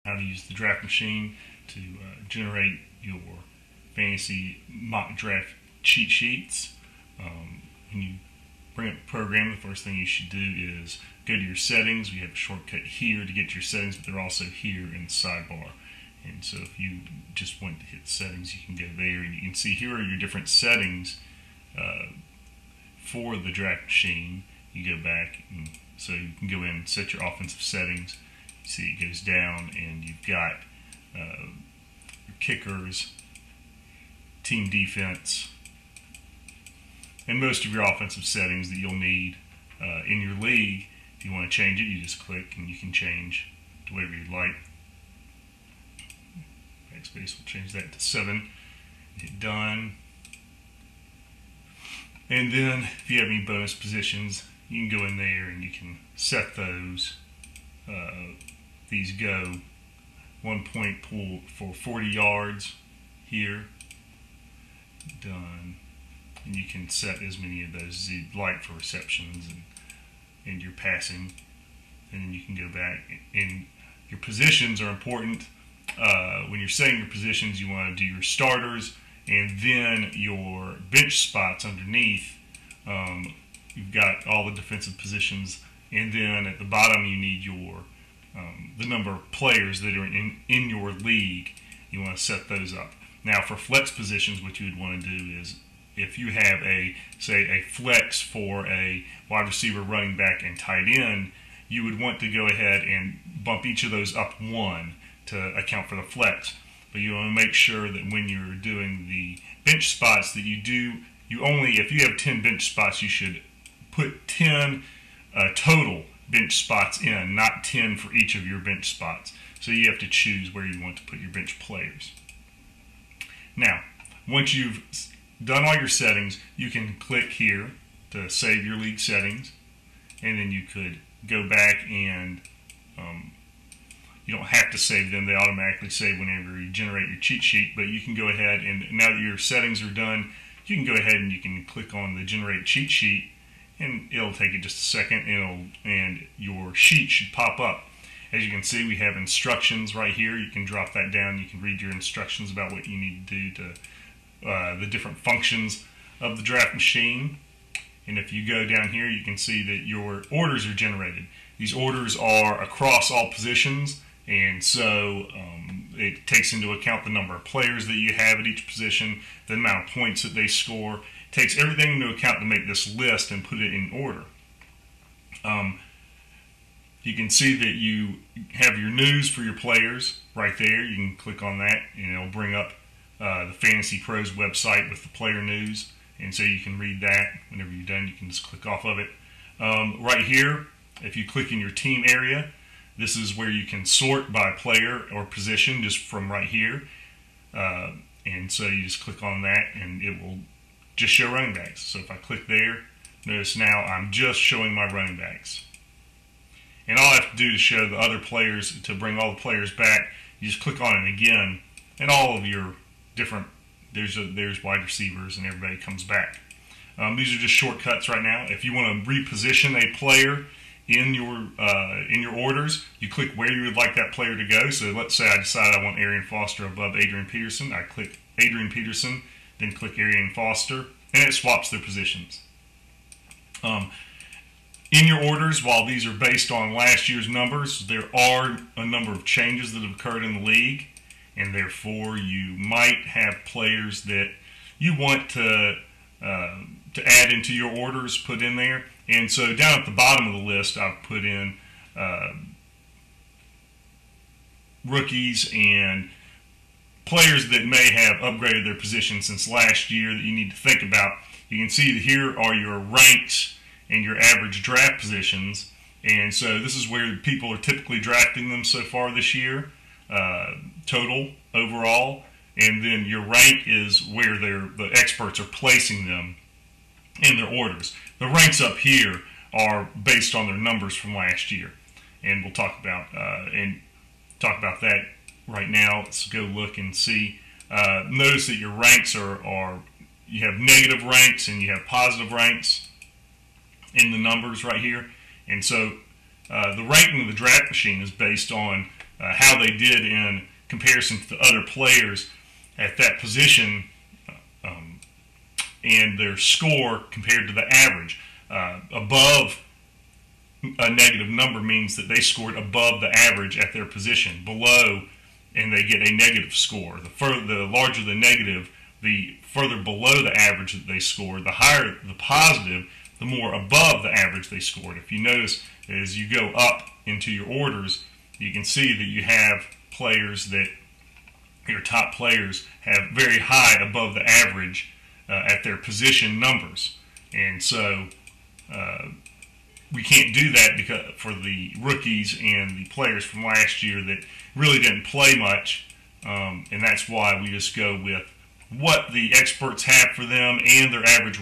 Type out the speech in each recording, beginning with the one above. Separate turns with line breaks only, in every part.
how to use the draft machine to generate your fantasy mock draft cheat sheets. When you bring up the program, the first thing you should do is go to your settings. We have a shortcut here to get to your settings, but they're also here in the sidebar. And so if you just want to hit settings, you can go there and you can see here are your different settings for the draft machine. You go back, and so you can go in and set your offensive settings. You see it goes down, and you've got your kickers, team defense, and most of your offensive settings that you'll need in your league. If you want to change it, you just click and you can change to whatever you'd like. Backspace will change that to 7. Hit done. And then if you have any bonus positions, you can go in there and you can set those. These go 1 point pool for 40 yards here. Done. And you can set as many of those as you'd like for receptions and your passing. And then you can go back. And your positions are important. When you're setting your positions, you want to do your starters and then your bench spots underneath. You've got all the defensive positions, and then at the bottom you need your the number of players that are in your league. You want to set those up. Now for flex positions, what you would want to do is, if you have say a flex for a wide receiver, running back, and tight end, you would want to go ahead and bump each of those up 1 to account for the flex. But you want to make sure that when you're doing the bench spots that you only, if you have 10 bench spots, you should put 10 total bench spots in, not 10 for each of your bench spots. So you have to choose where you want to put your bench players. Now, once you've done all your settings, you can click here to save your league settings, and then you could go back and you don't have to save them. They automatically save whenever you generate your cheat sheet, but you can go ahead and now that your settings are done, you can go ahead and you can click on the generate cheat sheet, and it'll take you just a second, and your sheet should pop up. As you can see, we have instructions right here. You can drop that down. You can read your instructions about what you need to do to the different functions of the draft machine. And if you go down here, you can see that your orders are generated. These orders are across all positions, and so it takes into account the number of players that you have at each position, the amount of points that they score. It takes everything into account to make this list and put it in order. You can see that you have your news for your players right there. You can click on that, and it'll bring up the Fantasy Pros website with the player news. And so you can read that. Whenever you're done, you can just click off of it. Right here, if you click in your team area, this is where you can sort by player or position just from right here. And so you just click on that, and it will just show running backs. So if I click there, notice now I'm just showing my running backs. And all I have to do to show the other players, to bring all the players back, you just click on it again, and all of your different, there's wide receivers, and everybody comes back. These are just shortcuts right now. If you want to reposition a player in your orders, you click where you would like that player to go. So let's say I decide I want Arian Foster above Adrian Peterson. I click Adrian Peterson, then click Arian Foster, and it swaps their positions. In your orders, while these are based on last year's numbers, there are a number of changes that have occurred in the league, and therefore you might have players that you want to add into your orders, put in there. And so down at the bottom of the list, I've put in rookies and players that may have upgraded their position since last year that you need to think about. You can see that here are your ranks and your average draft positions. And so this is where people are typically drafting them so far this year, total, overall. And then your rank is where the experts are placing them in their orders. The ranks up here are based on their numbers from last year, and we'll talk about that right now. Let's go look and see. Notice that your ranks are you have negative ranks and you have positive ranks in the numbers right here, and so the ranking of the draft machine is based on how they did in comparison to the other players at that position, and their score compared to the average. Above a negative number means that they scored above the average at their position. Below, and they get a negative score. The larger the negative, the further below the average that they scored. The higher the positive, the more above the average they scored. If you notice, as you go up into your orders, you can see that you have players that, your top players, have very high above the average at their position numbers. And so we can't do that because for the rookies and the players from last year that really didn't play much, and that's why we just go with what the experts have for them and their average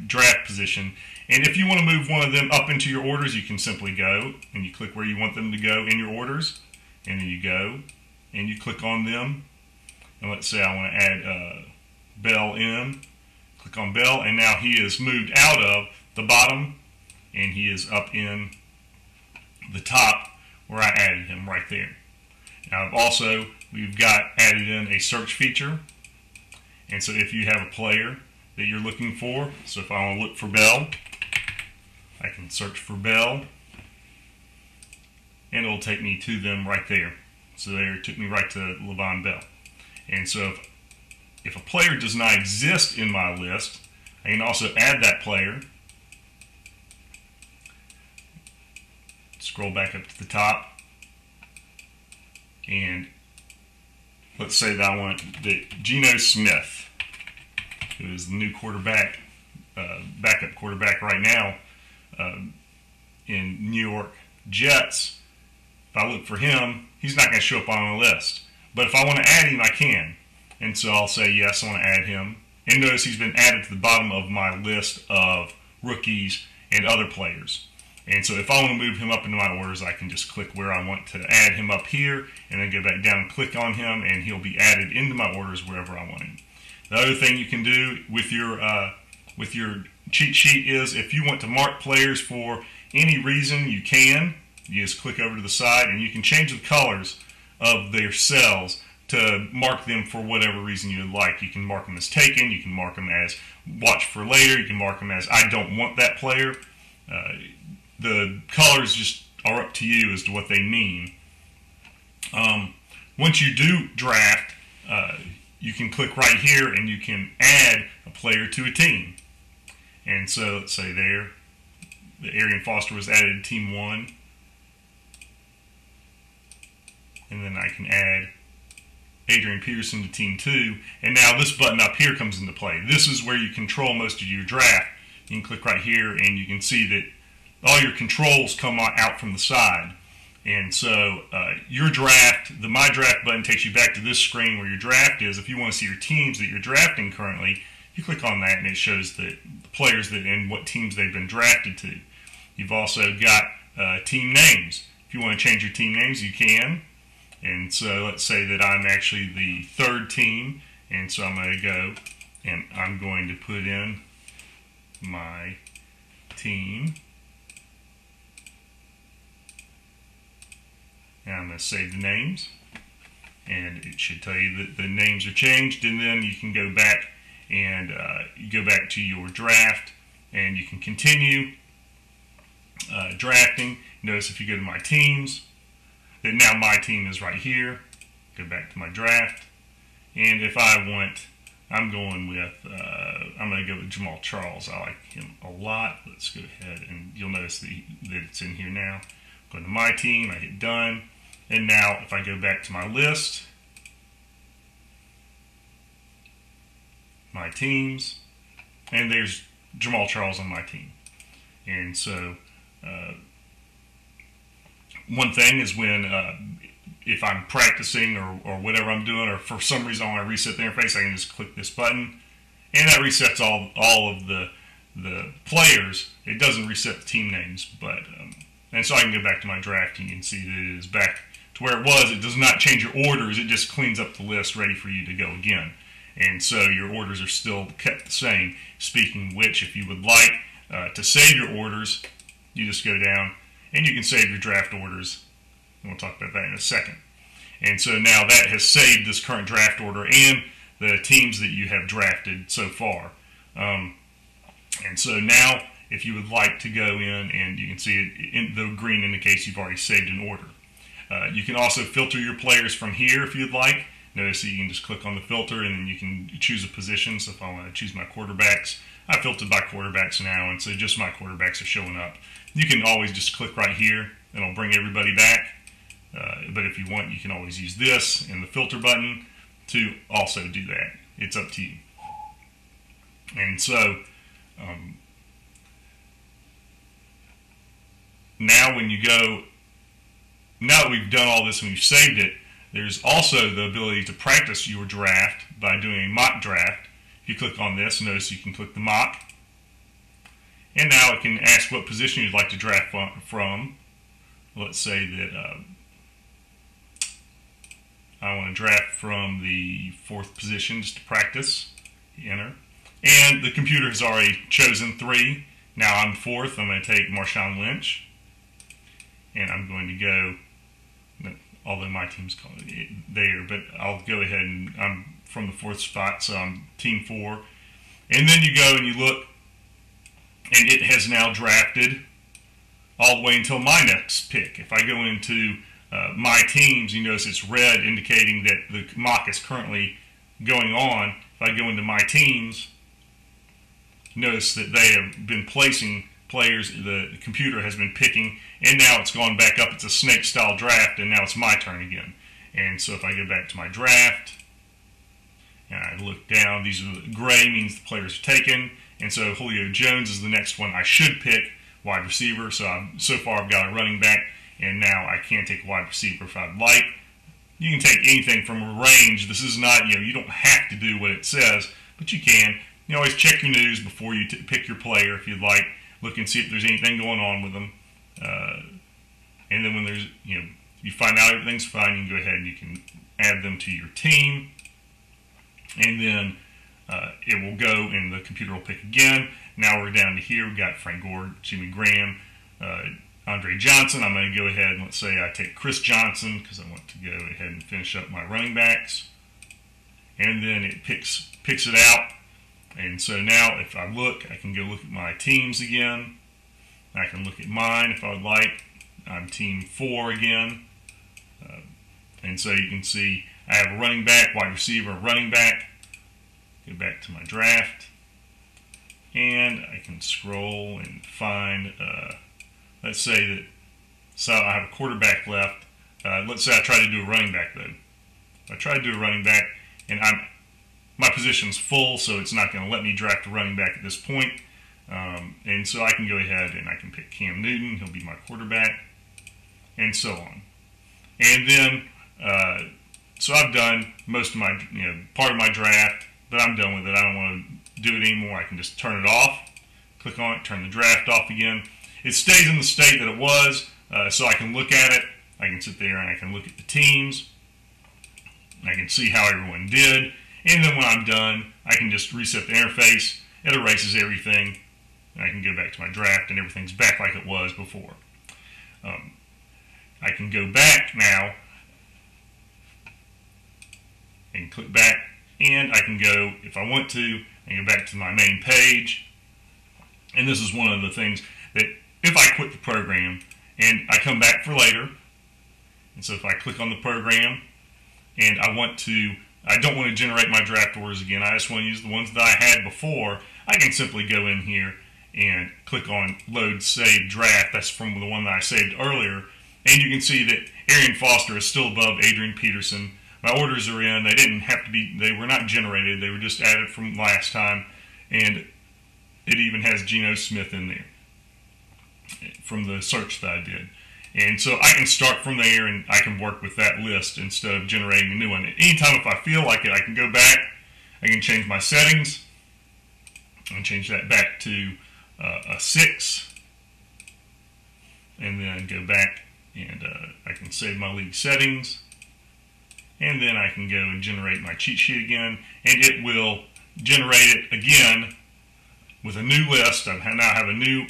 draft position. And if you want to move one of them up into your orders, you can simply go and you click where you want them to go in your orders, and then you go and you click on them. And let's say I want to add Bell in. Click on Bell, and now he is moved out of the bottom and he is up in the top where I added him right there. Now also, we've got added in a search feature. And so if you have a player that you're looking for, so if I want to look for Bell, I can search for Bell, and it'll take me to them right there. So there, it took me right to Le'Veon Bell. And so if a player does not exist in my list, I can also add that player. Scroll back up to the top, and let's say that I want that Geno Smith, who is the new quarterback, backup quarterback right now in New York Jets. If I look for him, he's not going to show up on the list. But if I want to add him, I can. And so I'll say, yes, I want to add him. And notice he's been added to the bottom of my list of rookies and other players. And so if I want to move him up into my orders, I can just click where I want to add him up here, and then go back down and click on him, and he'll be added into my orders wherever I want him. The other thing you can do with your cheat sheet is if you want to mark players for any reason, you can. You just click over to the side, and you can change the colors of their cells to mark them for whatever reason you would like. You can mark them as taken, you can mark them as watch for later, you can mark them as I don't want that player. The colors just are up to you as to what they mean. Once you do draft, you can click right here and you can add a player to a team. And so let's say there, the Arian Foster was added to Team 1. And then I can add Adrian Peterson to Team 2. And now this button up here comes into play. This is where you control most of your draft. You can click right here and you can see that all your controls come out from the side. And so your draft, the My Draft button takes you back to this screen where your draft is. If you want to see your teams that you're drafting currently, you click on that and it shows the players that and what teams they've been drafted to. You've also got team names. If you want to change your team names, you can. And so let's say that I'm actually the third team, and so I'm going to go and I'm going to put in my team. And I'm going to save the names, and it should tell you that the names are changed, and then you can go back and you go back to your draft, and you can continue drafting. Notice if you go to my teams, that now my team is right here. Go back to my draft, and if I want, I'm going with, I'm going to go with Jamal Charles. I like him a lot. Let's go ahead, and you'll notice that it's in here now. Go to my team, I hit done, and now if I go back to my list, my teams, and there's Jamal Charles on my team. And so one thing is when if I'm practicing or whatever I'm doing, or for some reason I want to reset the interface, I can just click this button, and that resets all of the players. It doesn't reset the team names, but and so I can go back to my draft and you can see that it is back to where it was. It does not change your orders. It just cleans up the list ready for you to go again. And so your orders are still kept the same. Speaking of which, if you would like to save your orders, you just go down and you can save your draft orders. And we'll talk about that in a second. And so now that has saved this current draft order and the teams that you have drafted so far. And so now, if you would like to go in, and you can see it, the green indicates you've already saved an order. You can also filter your players from here if you'd like. Notice that you can just click on the filter and then you can choose a position. So if I want to choose my quarterbacks, I filtered by quarterbacks now, and so just my quarterbacks are showing up. You can always just click right here and it'll bring everybody back. But if you want, you can always use this and the filter button to also do that. It's up to you. And so now when you go, now that we've done all this and we've saved it, there's also the ability to practice your draft by doing a mock draft. If you click on this, notice you can click the mock. And now it can ask what position you'd like to draft from. Let's say that I want to draft from the 4th position just to practice. Enter. And the computer has already chosen 3. Now I'm 4th. I'm going to take Marshawn Lynch. And I'm going to go, although my team's called it there, but I'll go ahead and I'm from the 4th spot, so I'm team 4. And then you go and you look, and it has now drafted all the way until my next pick. If I go into my teams, you notice it's red indicating that the mock is currently going on. If I go into my teams, notice that they have been placing players, the computer has been picking, and now it's gone back up. It's a snake style draft, and now it's my turn again. And so if I go back to my draft and I look down, these are the gray means the players are taken, and so Julio Jones is the next one I should pick, wide receiver. So far I've got a running back, and now I can take a wide receiver if I'd like. You can take anything from a range. This is not, you don't have to do what it says, but you can. You always check your news before you pick your player if you'd like. Look and see if there's anything going on with them. And then when there's, you find out everything's fine, you can go ahead and you can add them to your team. And then it will go and the computer will pick again. Now we're down to here. We've got Frank Gore, Jimmy Graham, Andre Johnson. I'm going to go ahead and let's say I take Chris Johnson because I want to go ahead and finish up my running backs. And then it picks it out. And so now if I look, I can go look at my teams again. I can look at mine if I would like. I'm team 4 again. And so you can see I have a running back, wide receiver, running back. Go back to my draft. And I can scroll and find, let's say that, so I have a quarterback left. Let's say I try to do a running back though. I try to do a running back and my position's full, so it's not going to let me draft a running back at this point. And so I can go ahead and I can pick Cam Newton. He'll be my quarterback, and so on. And then, so I've done most of my, part of my draft, but I'm done with it. I don't want to do it anymore. I can just turn it off, click on it, turn the draft off again. It stays in the state that it was, so I can look at it. I can sit there and I can look at the teams. I can see how everyone did. And then when I'm done, I can just reset the interface. It erases everything. And I can go back to my draft and everything's back like it was before. I can go back now and click back, and I can go, if I want to, and go back to my main page. And this is one of the things that if I quit the program and I come back for later, and so if I click on the program and I don't want to generate my draft orders again, I just want to use the ones that I had before, I can simply go in here and click on Load Save Draft. That's from the one that I saved earlier. And you can see that Arian Foster is still above Adrian Peterson. My orders are in. They didn't have to be, they were not generated. They were just added from last time. And it even has Geno Smith in there from the search that I did. And so I can start from there and I can work with that list instead of generating a new one. Anytime if I feel like it, I can go back. I can change my settings and change that back to a 6. And then go back and I can save my league settings. And then I can go and generate my cheat sheet again. And it will generate it again with a new list. I now have a new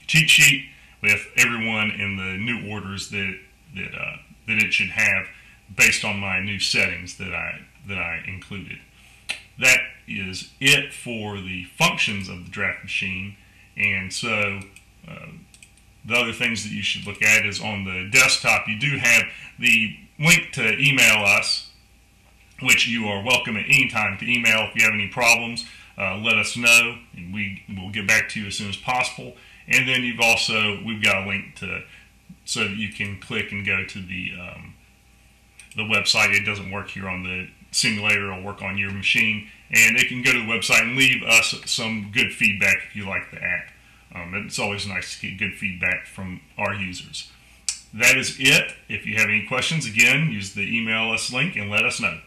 cheat sheet with everyone in the new orders that that it should have based on my new settings that I included. That is it for the functions of the draft machine. And so the other things that you should look at is on the desktop you do have the link to email us, which you are welcome at any time to email if you have any problems. Let us know, and we will get back to you as soon as possible. And then we've got a link so that you can click and go to the website. It doesn't work here on the simulator; it'll work on your machine, and they can go to the website and leave us some good feedback if you like the app. It's always nice to get good feedback from our users. That is it. If you have any questions, again, use the email us link and let us know.